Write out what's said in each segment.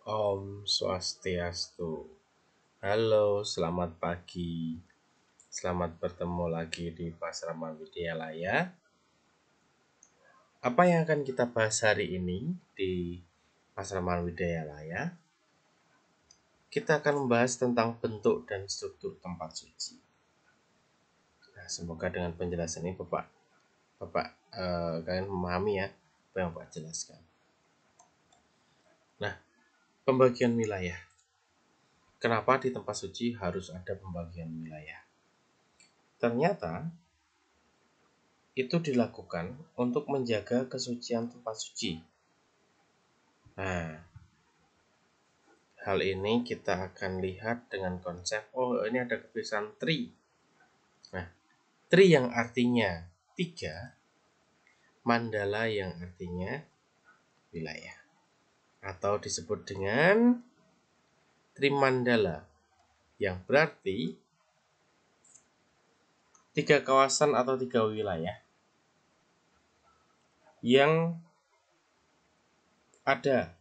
Om Swastiastu. Halo, selamat pagi. Selamat bertemu lagi di Pasrama Widyalaya. Apa yang akan kita bahas hari ini di Pasrama Widyalaya? Kita akan membahas tentang bentuk dan struktur tempat suci. Nah, semoga dengan penjelasan ini kalian memahami ya apa yang Bapak jelaskan. Nah, pembagian wilayah. Kenapa di tempat suci harus ada pembagian wilayah? Ternyata itu dilakukan untuk menjaga kesucian tempat suci. Nah, hal ini kita akan lihat dengan konsep, ini ada kebiasaan tri. Nah, tri yang artinya 3, mandala yang artinya wilayah. Atau disebut dengan trimandala, yang berarti 3 kawasan atau 3 wilayah yang ada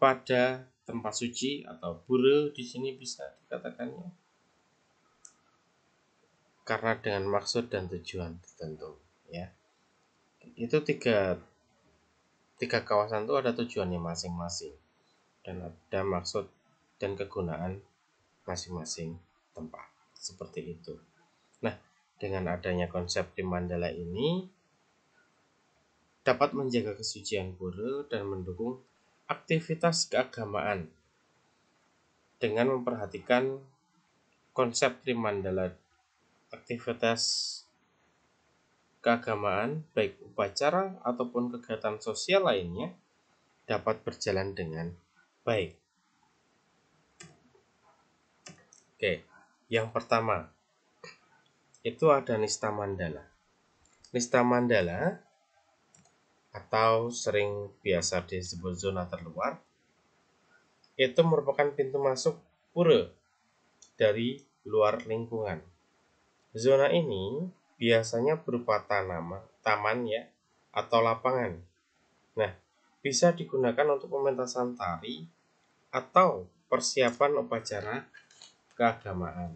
pada tempat suci atau pura di sini bisa dikatakannya, karena dengan maksud dan tujuan tertentu ya. Itu tiga kawasan itu ada tujuannya masing-masing dan ada maksud dan kegunaan masing-masing tempat, seperti itu. Nah, dengan adanya konsep di mandala ini dapat menjaga kesucian pura dan mendukung aktivitas keagamaan dengan memperhatikan konsep Trimandala. Aktivitas keagamaan, baik upacara ataupun kegiatan sosial lainnya, dapat berjalan dengan baik. Oke, yang pertama itu ada Nista Mandala. Nista Mandala atau sering biasa disebut zona terluar itu merupakan pintu masuk pura dari luar lingkungan. Zona ini biasanya berupa taman ya, atau lapangan. Nah, bisa digunakan untuk pementasan tari atau persiapan upacara keagamaan.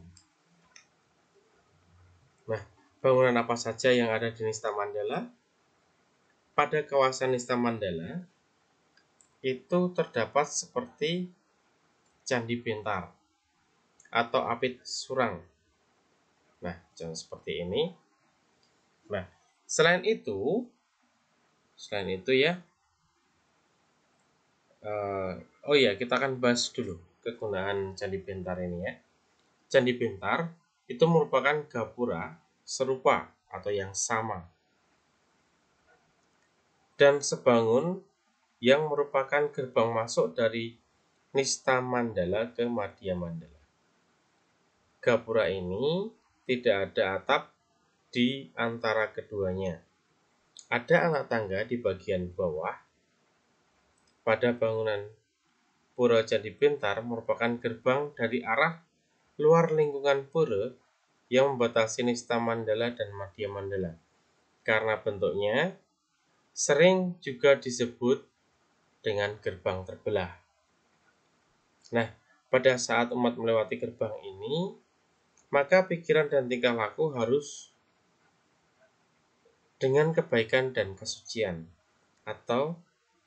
Nah, bangunan apa saja yang ada di Nista Mandala? Pada kawasan Nista Mandala itu terdapat seperti Candi Pintar atau Apit Surang. Nah, jangan seperti ini. Nah, selain itu ya, kita akan bahas dulu kegunaan Candi Pintar ini ya. Candi Pintar itu merupakan gapura serupa atau yang sama dan sebangun yang merupakan gerbang masuk dari Nista Mandala ke Madhya Mandala. Gapura ini tidak ada atap di antara keduanya. Ada anak tangga di bagian bawah. Pada bangunan Pura Candi Pintar merupakan gerbang dari arah luar lingkungan pura yang membatasi Nista Mandala dan Madhya Mandala. Karena bentuknya sering juga disebut dengan gerbang terbelah. Nah, pada saat umat melewati gerbang ini, maka pikiran dan tingkah laku harus dengan kebaikan dan kesucian, atau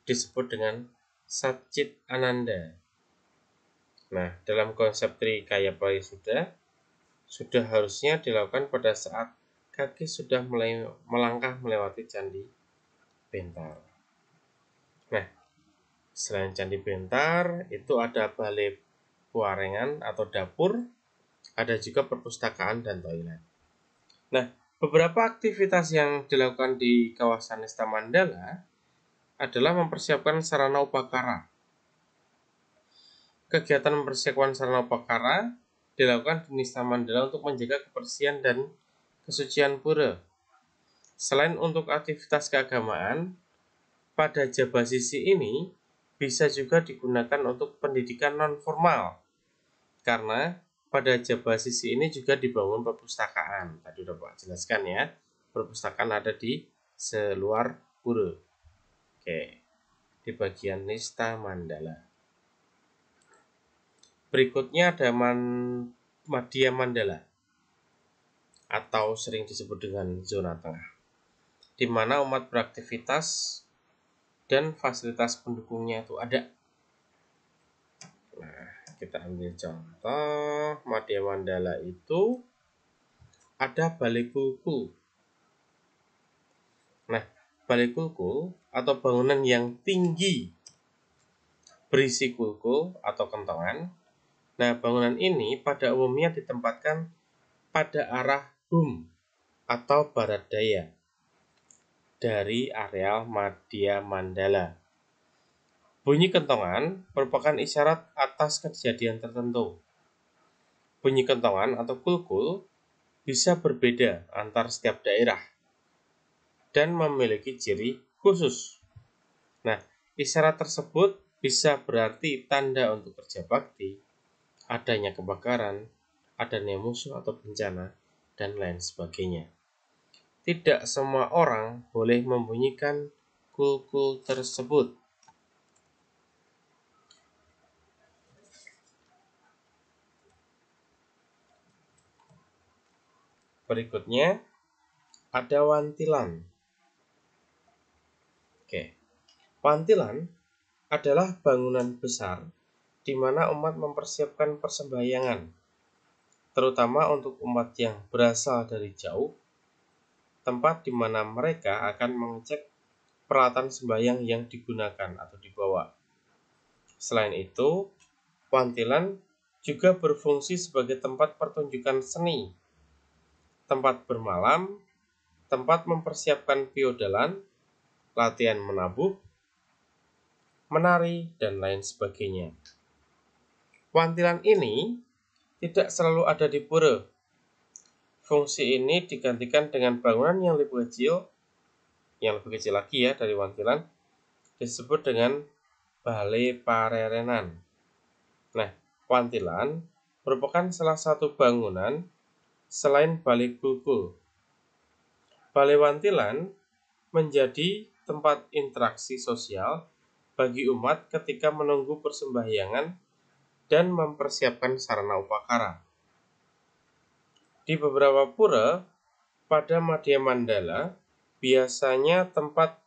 disebut dengan Satchit Ananda. Nah, dalam konsep Trikaya sudah harusnya dilakukan pada saat kaki sudah melangkah melewati Candi Pintar. Nah, selain Candi Pintar, itu ada Balai Puarengan atau dapur, ada juga perpustakaan dan toilet. Nah, beberapa aktivitas yang dilakukan di kawasan Nista Mandala adalah mempersiapkan sarana upakara. Kegiatan mempersiapkan sarana upakara dilakukan di Nista Mandala untuk menjaga kebersihan dan kesucian pura. Selain untuk aktivitas keagamaan, pada Jabasisi ini bisa juga digunakan untuk pendidikan non-formal. Karena pada Jabasisi ini juga dibangun perpustakaan. Tadi udah Pak jelaskan ya. Perpustakaan ada di seluar pura. Oke, di bagian Nista Mandala. Berikutnya ada Madhya Mandala atau sering disebut dengan zona tengah, di mana umat beraktivitas dan fasilitas pendukungnya itu ada. Nah, kita ambil contoh Madhya Mandala itu ada Balai Kulkul. Nah, Balai Kulkul atau bangunan yang tinggi berisi kulkul atau kentongan. Nah, bangunan ini pada umumnya ditempatkan pada arah atau barat daya dari areal Madhya Mandala. Bunyi kentongan merupakan isyarat atas kejadian tertentu. Bunyi kentongan atau kulkul bisa berbeda antar setiap daerah dan memiliki ciri khusus. Nah, isyarat tersebut bisa berarti tanda untuk kerja bakti, adanya kebakaran, adanya musuh atau bencana, dan lain sebagainya. Tidak semua orang boleh membunyikan kulkul tersebut. Berikutnya ada wantilan. Oke. Wantilan adalah bangunan besar di mana umat mempersiapkan persembahyangan, terutama untuk umat yang berasal dari jauh, tempat di mana mereka akan mengecek peralatan sembahyang yang digunakan atau dibawa. Selain itu, wantilan juga berfungsi sebagai tempat pertunjukan seni, tempat bermalam, tempat mempersiapkan piodalan, latihan menabuh, menari, dan lain sebagainya. Wantilan ini tidak selalu ada di pura. Fungsi ini digantikan dengan bangunan yang lebih kecil lagi ya dari wantilan, disebut dengan balai parerenan. Nah, wantilan merupakan salah satu bangunan selain balai kulkul. Balai wantilan menjadi tempat interaksi sosial bagi umat ketika menunggu persembahyangan dan mempersiapkan sarana upakara. Di beberapa pura pada Madhya Mandala biasanya tempat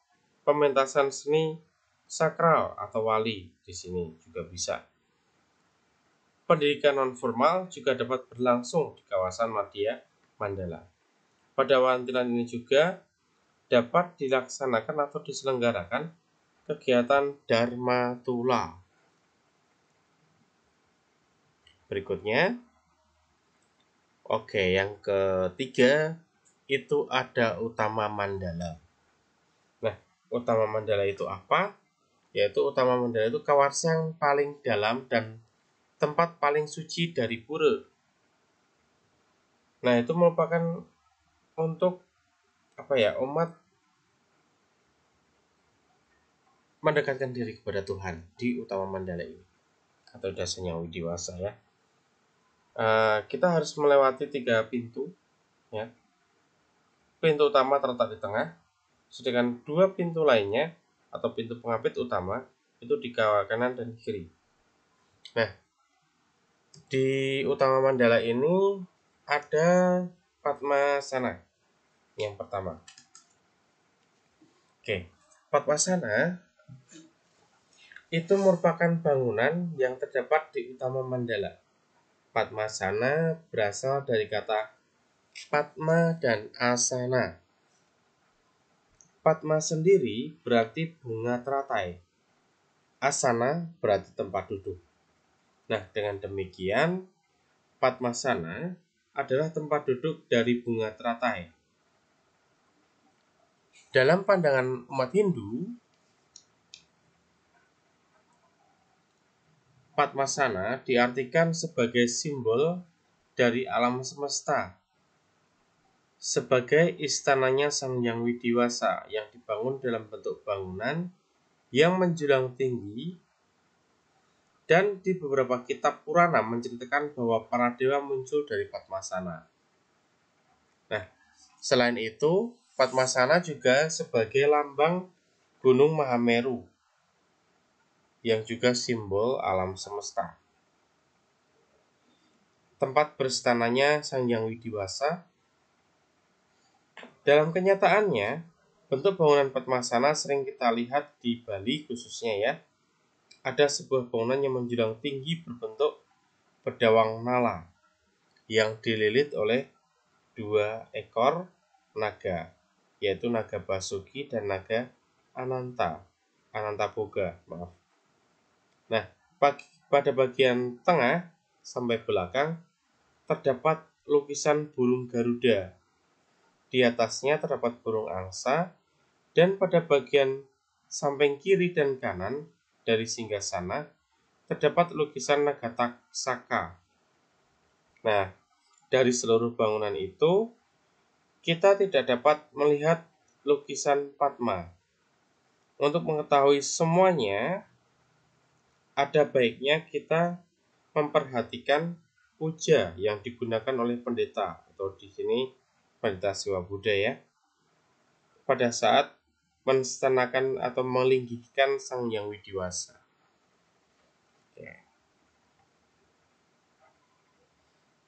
pementasan seni sakral atau wali di sini juga bisa. Pendidikan non-formal juga dapat berlangsung di kawasan Madhya Mandala. Pada wantilan ini juga dapat dilaksanakan atau diselenggarakan kegiatan Dharma Tula. Berikutnya, yang ketiga itu ada Utama Mandala. Nah, Utama Mandala itu apa? Yaitu Utama Mandala itu kawasan paling dalam dan tempat paling suci dari pura. Nah, itu merupakan untuk umat mendekatkan diri kepada Tuhan di Utama Mandala ini atau dasarnya Widiwasa ya. Kita harus melewati 3 pintu ya. Pintu utama terletak di tengah, sedangkan 2 pintu lainnya atau pintu pengapit utama itu di kanan dan kiri. Nah, di Utama Mandala ini ada Padmasana yang pertama. Padmasana itu merupakan bangunan yang terdapat di Utama Mandala. Padmasana berasal dari kata Padma dan Asana. Padma sendiri berarti bunga teratai. Asana berarti tempat duduk. Nah, dengan demikian Padmasana adalah tempat duduk dari bunga teratai. Dalam pandangan umat Hindu, Padmasana diartikan sebagai simbol dari alam semesta, sebagai istananya Sang Hyang Widiwasa yang dibangun dalam bentuk bangunan yang menjulang tinggi, dan di beberapa kitab Purana menceritakan bahwa para dewa muncul dari Padmasana. Nah, selain itu, Padmasana juga sebagai lambang Gunung Mahameru yang juga simbol alam semesta. tempat beristananya Sang Hyang Widiwasa. Dalam kenyataannya, bentuk bangunan Padmasana sering kita lihat di Bali khususnya ya. Ada sebuah bangunan yang menjulang tinggi berbentuk bedawang nala yang dililit oleh 2 ekor naga, yaitu naga Basuki dan naga Ananta Boga, maaf. Nah, pada bagian tengah sampai belakang terdapat lukisan burung Garuda. Di atasnya terdapat burung angsa, dan pada bagian samping kiri dan kanan dari singgasana terdapat lukisan naga taksaka. Nah, dari seluruh bangunan itu kita tidak dapat melihat lukisan Padma. Untuk mengetahui semuanya, ada baiknya kita memperhatikan puja yang digunakan oleh pendeta, atau di sini pendeta Siwa Buddha ya, pada saat menstanakan atau melinggihkan Sang Hyang Widiwasa.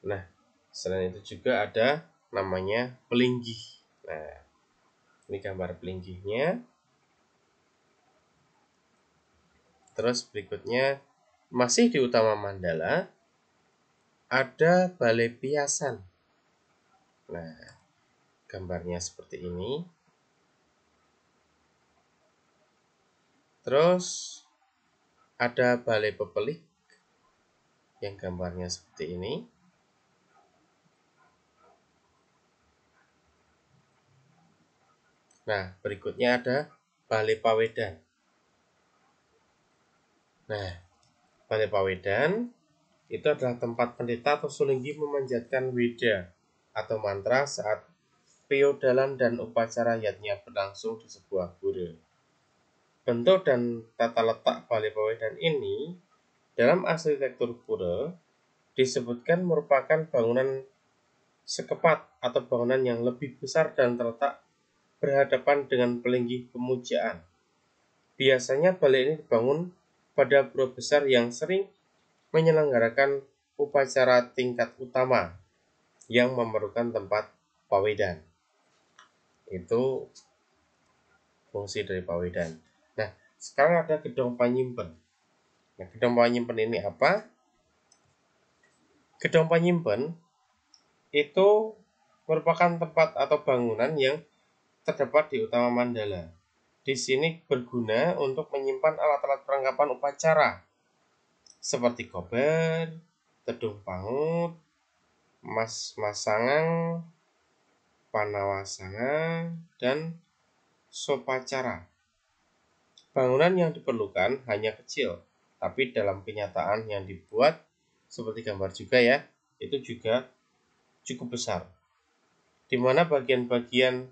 Nah, selain itu juga ada namanya pelinggih. Nah, ini gambar pelinggihnya. Terus berikutnya, masih di utama mandala, ada balai piasan. Nah, gambarnya seperti ini. Terus ada balai pepelik yang gambarnya seperti ini. Nah, berikutnya ada balai pawedan. Nah, balai pawedan itu adalah tempat pendeta atau sulinggi memanjatkan weda atau mantra saat piodalan dan upacara yatnya berlangsung di sebuah pura. Bentuk dan tata letak balai pawedan ini dalam arsitektur pura disebutkan merupakan bangunan sekepat atau bangunan yang lebih besar dan terletak berhadapan dengan pelinggih pemujaan. Biasanya balai ini dibangun pada pura besar yang sering menyelenggarakan upacara tingkat utama yang memerlukan tempat pawedan. Itu fungsi dari pawedan. Nah, sekarang ada gedung panyimpen. Nah, gedung panyimpen ini apa? Gedung panyimpen itu merupakan tempat atau bangunan yang terdapat di utama mandala. Di sini berguna untuk menyimpan alat-alat perlengkapan upacara seperti kober, tedung pangut, masangang, panawasanga, dan sopacara. Bangunan yang diperlukan hanya kecil, tapi dalam kenyataan yang dibuat seperti gambar juga ya, itu juga cukup besar. Di mana bagian-bagian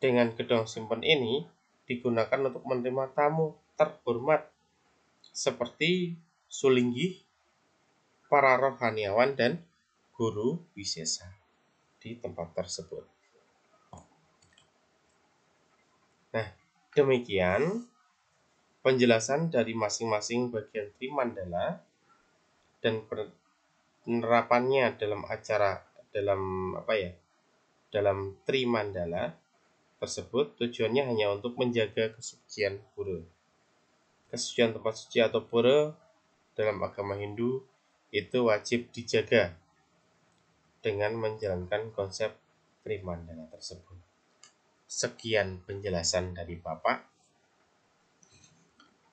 dengan gedung simpen ini digunakan untuk menerima tamu terhormat seperti sulinggih, para rohaniawan, dan guru wisesa di tempat tersebut. Nah, demikian penjelasan dari masing-masing bagian Trimandala dan penerapannya dalam dalam Trimandala tersebut. Tujuannya hanya untuk menjaga kesucian pura. Kesucian tempat suci atau pura dalam agama Hindu itu wajib dijaga dengan menjalankan konsep Trimandala tersebut. Sekian penjelasan dari Bapak.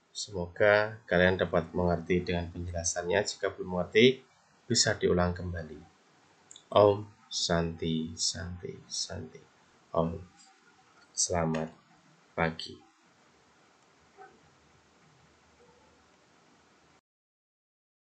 Semoga kalian dapat mengerti dengan penjelasannya. Jika belum mengerti, bisa diulang kembali. Om Santi Santi Santi. Om. Selamat pagi.